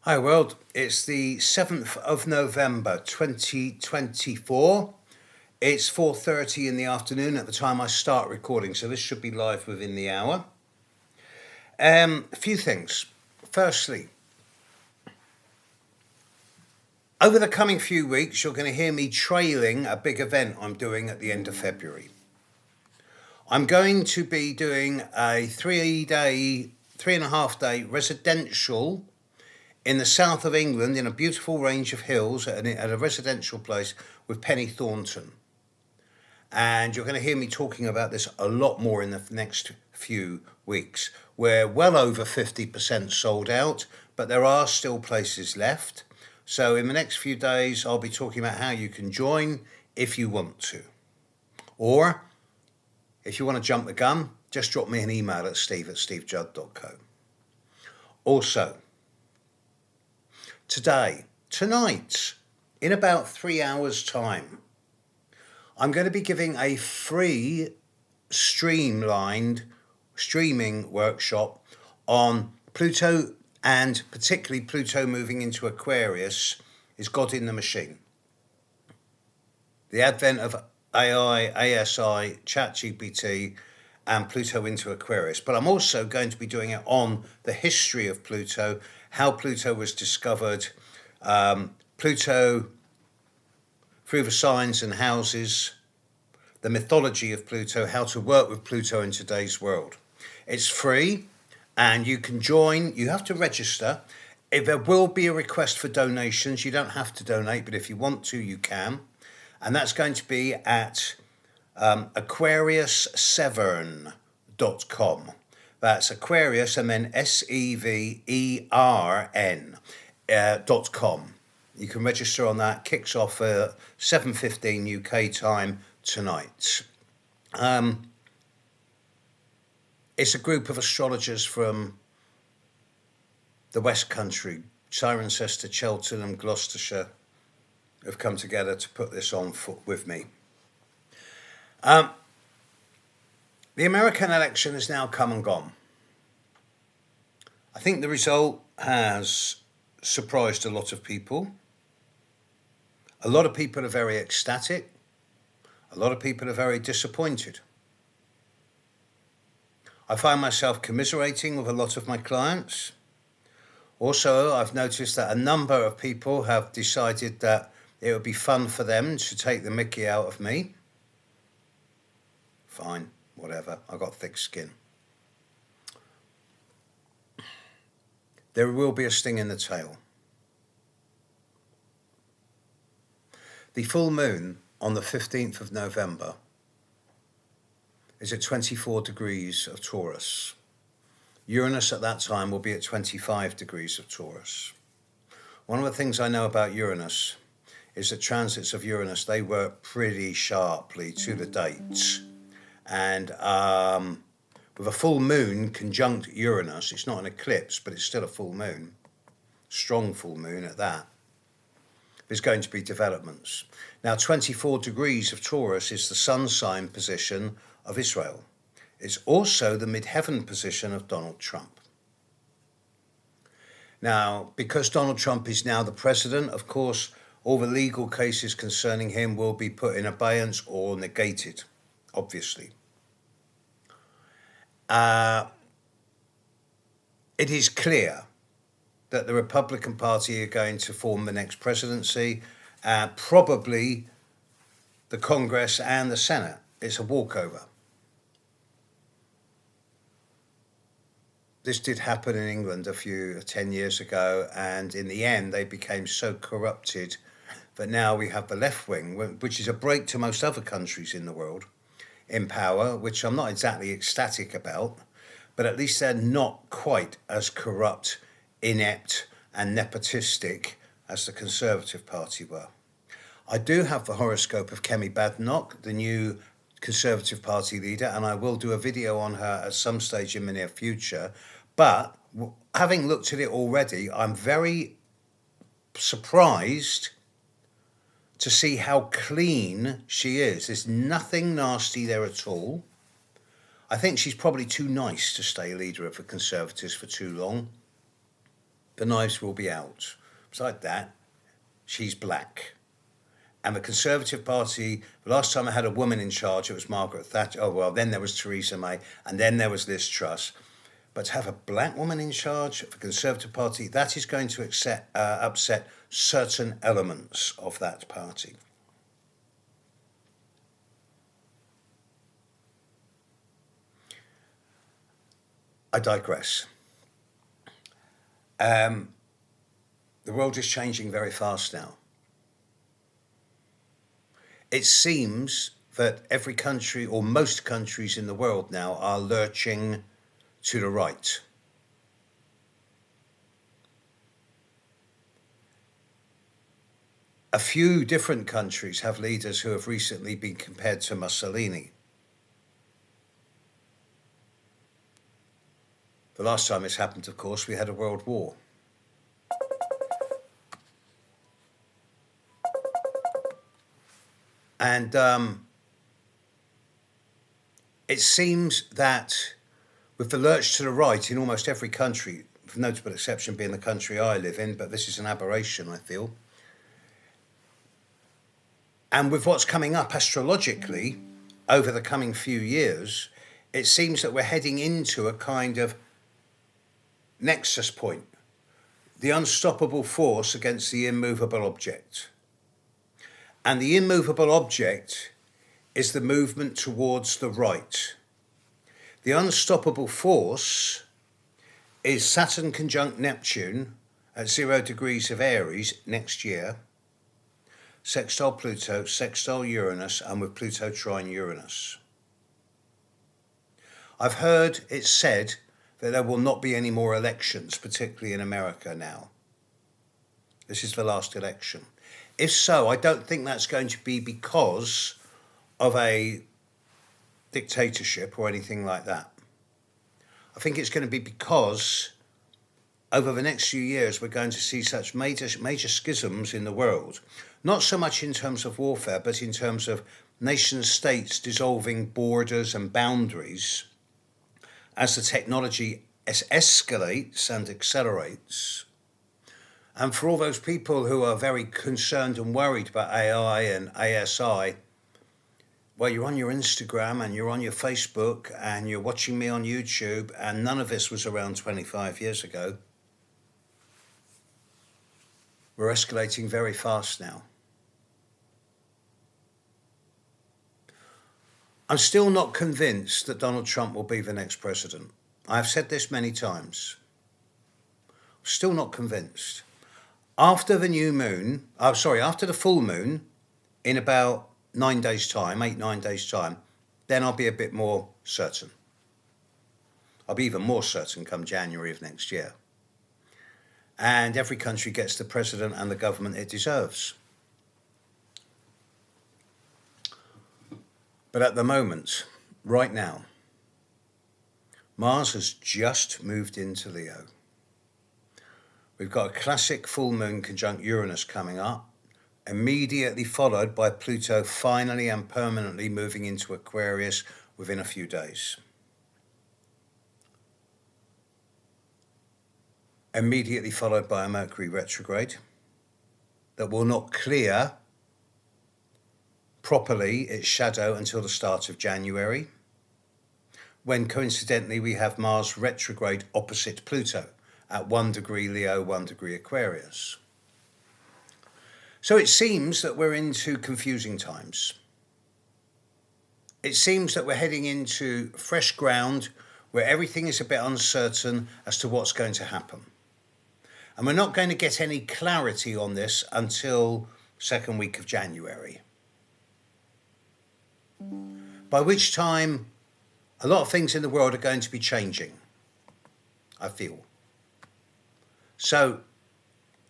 Hi world, it's the 7th of November 2024. It's 4:30 in the afternoon at the time I start recording, so this should be live within the hour. A few things. Firstly, over the coming few weeks, you're going to hear me trailing a big event I'm doing at the end of February. I'm going to be doing a 3.5 day residential in the south of England, in a beautiful range of hills at a residential place with Penny Thornton. And you're going to hear me talking about this a lot more in the next few weeks. We're well over 50% sold out, but there are still places left. So in the next few days, I'll be talking about how you can join if you want to. Or if you want to jump the gun, just drop me an email at steve@stevejudd.co. Also, tonight, in about 3 hours' time, I'm going to be giving a free streaming workshop on Pluto, and particularly Pluto moving into Aquarius. Is God in the machine? The advent of AI, ASI, ChatGPT, and Pluto into Aquarius. But I'm also going to be doing it on the history of Pluto, how Pluto was discovered, Pluto through the signs and houses, the mythology of Pluto, how to work with Pluto in today's world. It's free and you can join. You have to register. If there will be a request for donations, you don't have to donate, but if you want to, you can. And that's going to be at aquariussevern.com. That's Aquarius and then SEVERN.com. You can register on that. Kicks off at 7:15 UK time tonight. It's a group of astrologers from the West Country, Cirencester, Cheltenham, Gloucestershire, have come together to put this on with me. The American election has now come and gone. I think the result has surprised a lot of people. A lot of people are very ecstatic. A lot of people are very disappointed. I find myself commiserating with a lot of my clients. Also, I've noticed that a number of people have decided that it would be fun for them to take the mickey out of me. Fine, whatever. I've got thick skin. There will be a sting in the tail. The full moon on the 15th of November is at 24 degrees of Taurus. Uranus at that time will be at 25 degrees of Taurus. One of the things I know about Uranus is that transits of Uranus, they work pretty sharply to the dates. And with a full moon conjunct Uranus, it's not an eclipse, but it's still a full moon, strong full moon at that, there's going to be developments. Now, 24 degrees of Taurus is the sun sign position of Israel. It's also the midheaven position of Donald Trump. Now, because Donald Trump is now the president, of course, all the legal cases concerning him will be put in abeyance or negated, obviously. It is clear that the Republican Party are going to form the next presidency, probably the Congress and the Senate. It's a walkover. This did happen in England 10 years ago, and in the end they became so corrupted that now we have the left wing, which is a break to most other countries in the world, in power, which I'm not exactly ecstatic about, but at least they're not quite as corrupt, inept and nepotistic as the Conservative Party were. I do have the horoscope of Kemi Badenoch, the new Conservative Party leader, and I will do a video on her at some stage in the near future. But having looked at it already, I'm very surprised to see how clean she is. There's nothing nasty there at all. I think she's probably too nice to stay leader of the Conservatives for too long. the knives will be out. Besides that, she's black. And the Conservative Party, the last time I had a woman in charge, it was Margaret Thatcher. Oh, well, then there was Theresa May, and then there was Liz Truss. But to have a black woman in charge of the Conservative Party, that is going to upset certain elements of that party. I digress. The world is changing very fast now. It seems that every country, or most countries in the world now, are lurching to the right. A few different countries have leaders who have recently been compared to Mussolini. The last time this happened, of course, we had a world war. And it seems that with the lurch to the right in almost every country, with notable exception being the country I live in, but this is an aberration, I feel. And with what's coming up astrologically over the coming few years, it seems that we're heading into a kind of nexus point, the unstoppable force against the immovable object. And the immovable object is the movement towards the right. The unstoppable force is Saturn conjunct Neptune at 0 degrees of Aries next year, sextile Pluto, sextile Uranus, and with Pluto trine Uranus. I've heard it said that there will not be any more elections, particularly in America now. This is the last election. If so, I don't think that's going to be because of a dictatorship or anything like that. I think it's going to be because over the next few years we're going to see such major schisms in the world, not so much in terms of warfare, but in terms of nation states dissolving borders and boundaries as the technology escalates and accelerates. And for all those people who are very concerned and worried about AI and ASI, well, you're on your Instagram and you're on your Facebook and you're watching me on YouTube, and none of this was around 25 years ago. We're escalating very fast now. I'm still not convinced that Donald Trump will be the next president. I've said this many times. Still not convinced. After the full moon, in about 9 days' time, 8-9 days' time, then I'll be a bit more certain. I'll be even more certain come January of next year. And every country gets the president and the government it deserves. But at the moment, right now, Mars has just moved into Leo. We've got a classic full moon conjunct Uranus coming up, immediately followed by Pluto finally and permanently moving into Aquarius within a few days. Immediately followed by a Mercury retrograde that will not clear properly its shadow until the start of January, when coincidentally we have Mars retrograde opposite Pluto at 1 degree Leo, 1 degree Aquarius. So it seems that we're into confusing times. It seems that we're heading into fresh ground where everything is a bit uncertain as to what's going to happen. And we're not going to get any clarity on this until second week of January. By which time a lot of things in the world are going to be changing, I feel. So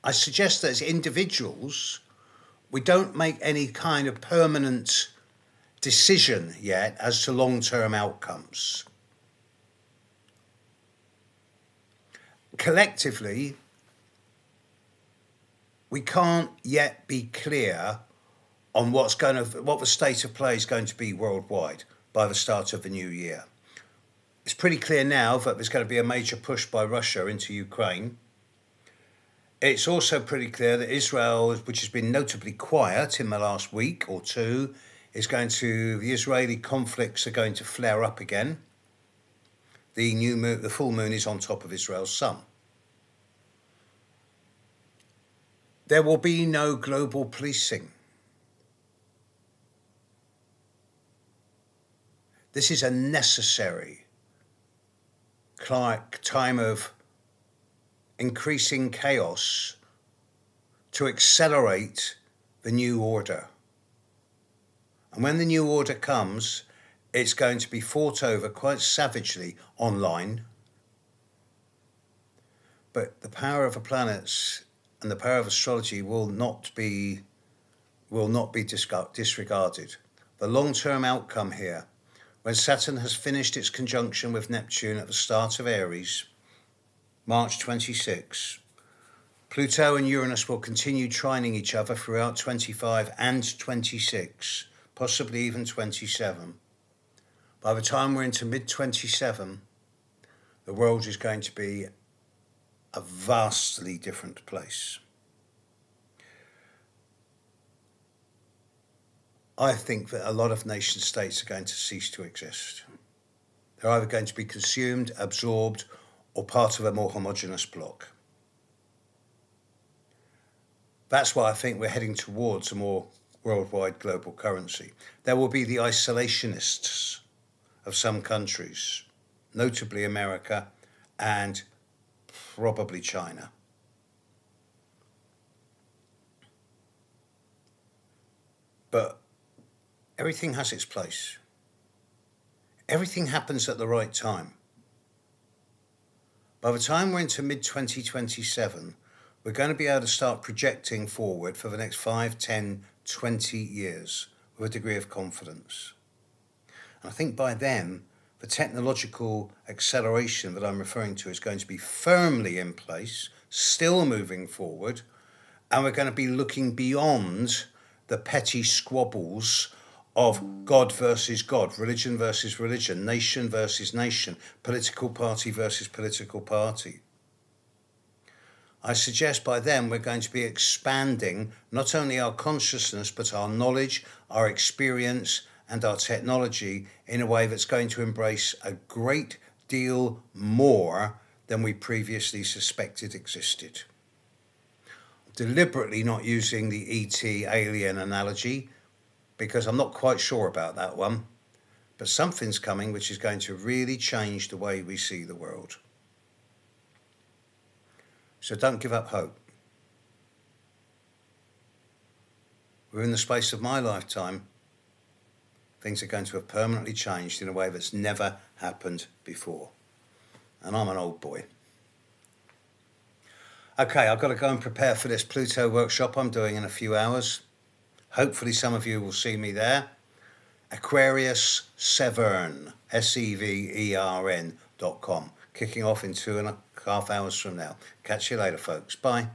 I suggest that as individuals, we don't make any kind of permanent decision yet as to long-term outcomes. Collectively, we can't yet be clear on what the state of play is going to be worldwide by the start of the new year. It's pretty clear now that there's going to be a major push by Russia into Ukraine. It's also pretty clear that Israel, which has been notably quiet in the last week or two, the Israeli conflicts are going to flare up again. The full moon is on top of Israel's sun. There will be no global policing. This is a necessary time of increasing chaos to accelerate the new order. And when the new order comes, it's going to be fought over quite savagely online. But the power of the planets and the power of astrology will not be disregarded. The long-term outcome here, when Saturn has finished its conjunction with Neptune at the start of Aries, March 26, Pluto and Uranus will continue trining each other throughout 25 and 26, possibly even 27. By the time we're into mid-27, the world is going to be a vastly different place. I think that a lot of nation states are going to cease to exist. They're either going to be consumed, absorbed, or part of a more homogeneous bloc. That's why I think we're heading towards a more worldwide global currency. There will be the isolationists of some countries, notably America and probably China. But everything has its place. Everything happens at the right time. By the time we're into mid-2027, we're going to be able to start projecting forward for the next 5, 10, 20 years with a degree of confidence. And I think by then, the technological acceleration that I'm referring to is going to be firmly in place, still moving forward, and we're going to be looking beyond the petty squabbles of God versus God, religion versus religion, nation versus nation, political party versus political party. I suggest by then we're going to be expanding not only our consciousness, but our knowledge, our experience, and our technology in a way that's going to embrace a great deal more than we previously suspected existed. Deliberately not using the ET alien analogy, because I'm not quite sure about that one, but something's coming which is going to really change the way we see the world. So don't give up hope. Within the space of my lifetime, things are going to have permanently changed in a way that's never happened before. And I'm an old boy. Okay, I've got to go and prepare for this Pluto workshop I'm doing in a few hours. Hopefully some of you will see me there. Aquarius Severn, SEVERN.com. Kicking off in 2.5 hours from now. Catch you later, folks. Bye.